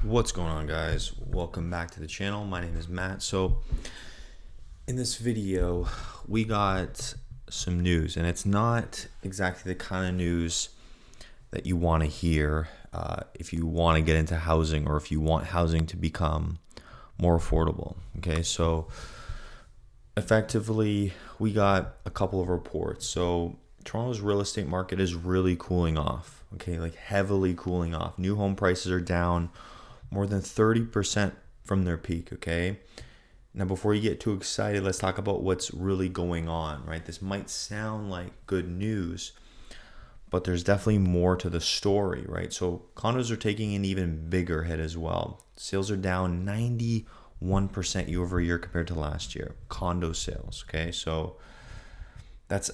What's going on, guys? Welcome back to the channel. My name is Matt. So in this video we got some news, and it's not exactly the kind of news that you want to hear if you want to get into housing or if you want housing to become more affordable. Okay, so effectively we got a couple of reports. So Toronto's real estate market is really cooling off. Okay, like heavily cooling off. New home prices are down more than 30% from their peak. Okay, now before you get too excited, let's talk about what's really going on. Right, this might sound like good news, but there's definitely more to the story. Right, so condos are taking an even bigger hit as well. Sales are down 91% year over year compared to last year. Condo sales. Okay, so that's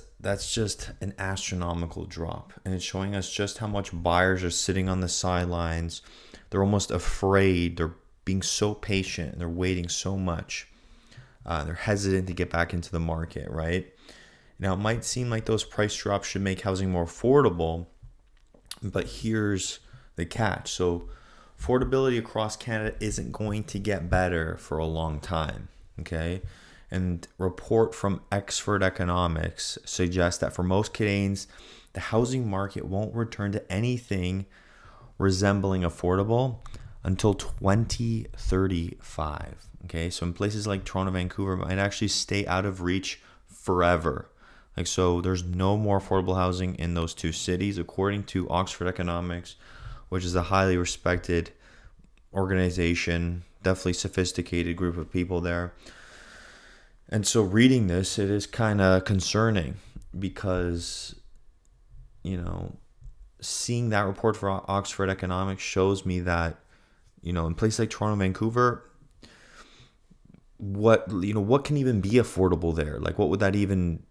just an astronomical drop, and it's showing us just how much buyers are sitting on the sidelines. They're almost afraid. They're being so patient and they're waiting so much. They're hesitant to get back into the market, right? Now, it might seem like those price drops should make housing more affordable, but here's the catch. So affordability across Canada isn't going to get better for a long time, okay? And report from Expert Economics suggests that for most Canadians, the housing market won't return to anything resembling affordable until 2035. Okay, so in places like Toronto, Vancouver, it might actually stay out of reach forever. Like, so there's no more affordable housing in those two cities, according to Oxford Economics, which is a highly respected organization, definitely sophisticated group of people there. And so reading this, it is kind of concerning because, seeing that report for Oxford Economics shows me that, in places like Toronto, Vancouver, what can even be affordable there? Like, what would that even,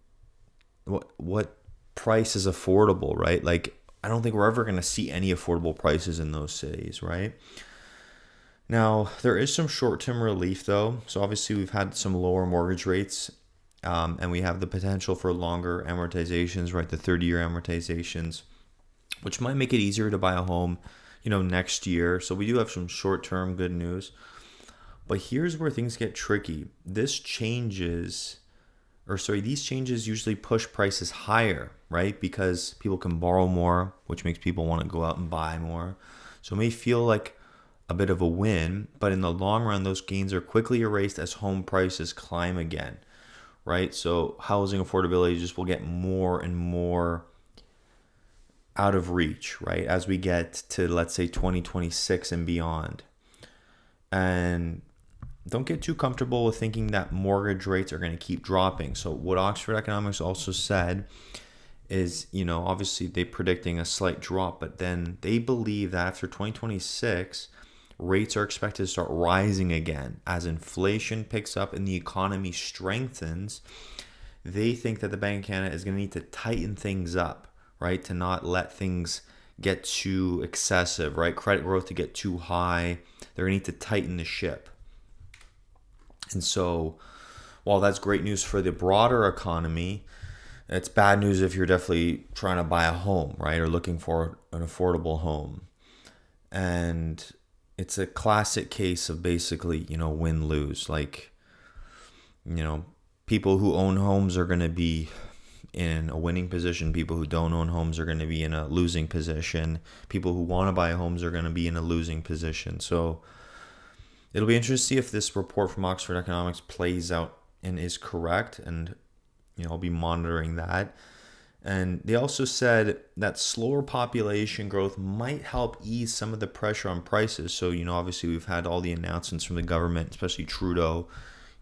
what price is affordable, right? Like, I don't think we're ever going to see any affordable prices in those cities, right? Now, there is some short-term relief, though. So obviously, we've had some lower mortgage rates, and we have the potential for longer amortizations, right? The 30-year amortizations, which might make it easier to buy a home, next year. So we do have some short-term good news. But here's where things get tricky. These changes usually push prices higher, right? Because people can borrow more, which makes people want to go out and buy more. So it may feel like a bit of a win, but in the long run, those gains are quickly erased as home prices climb again, right? So housing affordability just will get more and more out of reach, right? As we get to, let's say, 2026 and beyond. And don't get too comfortable with thinking that mortgage rates are going to keep dropping. So what Oxford Economics also said is, obviously they're predicting a slight drop, but then they believe that after 2026, rates are expected to start rising again as inflation picks up and the economy strengthens. They think that the Bank of Canada is going to need to tighten things up, right? To not let things get too excessive, right? Credit growth to get too high. They're going to need to tighten the ship. And so while that's great news for the broader economy, it's bad news if you're definitely trying to buy a home, right? Or looking for an affordable home. And it's a classic case of basically, win-lose. Like, people who own homes are going to be in a winning position. People who don't own homes are going to be in a losing position. People who want to buy homes are going to be in a losing position. So it'll be interesting to see if this report from Oxford Economics plays out and is correct. And, I'll be monitoring that. And they also said that slower population growth might help ease some of the pressure on prices. So, obviously we've had all the announcements from the government, especially Trudeau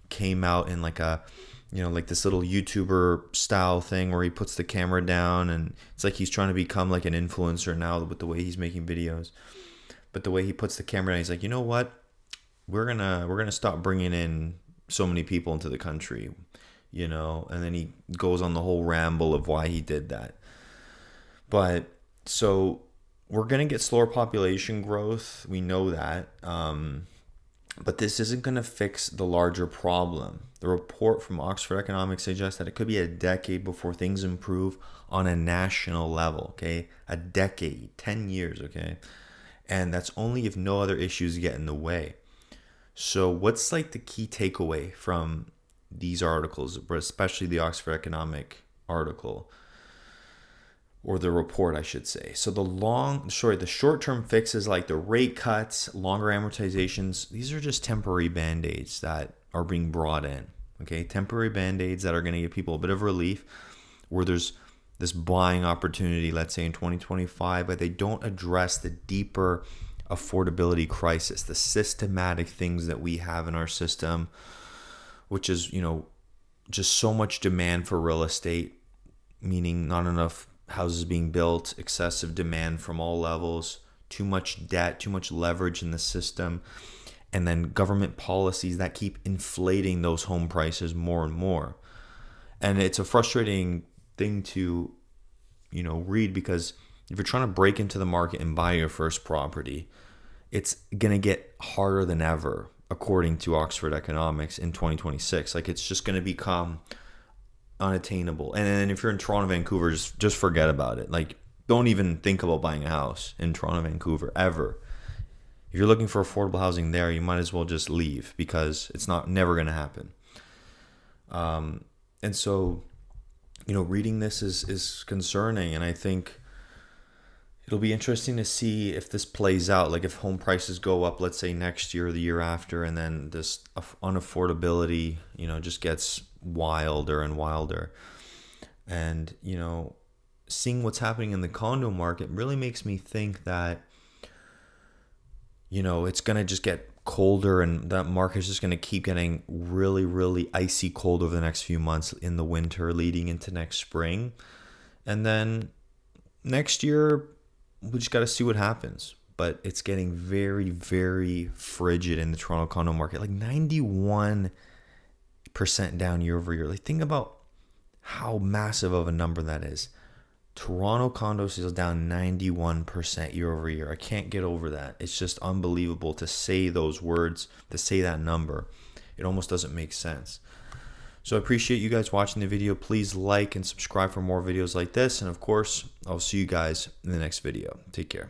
came out in like this little YouTuber style thing where he puts the camera down and it's like he's trying to become like an influencer now with the way he's making videos. But the way he puts the camera down, he's like, you know what? We're gonna stop bringing in so many people into the country. And then he goes on the whole ramble of why he did that. But so we're going to get slower population growth. We know that. But this isn't going to fix the larger problem. The report from Oxford Economics suggests that it could be a decade before things improve on a national level, okay? A decade, 10 years, okay? And that's only if no other issues get in the way. So what's like the key takeaway from these articles, but especially the Oxford Economic article, or the report, I should say? So the short-term fixes like the rate cuts, longer amortizations, these are just temporary band-aids that are being brought in. Okay, temporary band-aids that are going to give people a bit of relief where there's this buying opportunity, let's say in 2025, but they don't address the deeper affordability crisis, the systematic things that we have in our system, which is, just so much demand for real estate, meaning not enough houses being built, excessive demand from all levels, too much debt, too much leverage in the system, and then government policies that keep inflating those home prices more and more. And it's a frustrating thing to, read, because if you're trying to break into the market and buy your first property, it's going to get harder than ever, according to Oxford Economics, in 2026. Like, it's just going to become unattainable. And then if you're in Toronto, Vancouver, just forget about it. Like, don't even think about buying a house in Toronto, Vancouver, ever. If you're looking for affordable housing there, you might as well just leave, because it's never going to happen. And so, reading this is concerning, and I think it'll be interesting to see if this plays out. Like, if home prices go up, let's say next year or the year after, and then this unaffordability, just gets wilder and wilder. And, seeing what's happening in the condo market really makes me think that, it's going to just get colder, and that market is just going to keep getting really, really icy cold over the next few months in the winter leading into next spring. And then next year, we just got to see what happens. But it's getting very, very frigid in the Toronto condo market, like 91% down year over year. Like, think about how massive of a number that is. Toronto condo sales down 91% year over year. I can't get over that. It's just unbelievable to say those words, to say that number. It almost doesn't make sense. So I appreciate you guys watching the video. Please like and subscribe for more videos like this. And of course, I'll see you guys in the next video. Take care.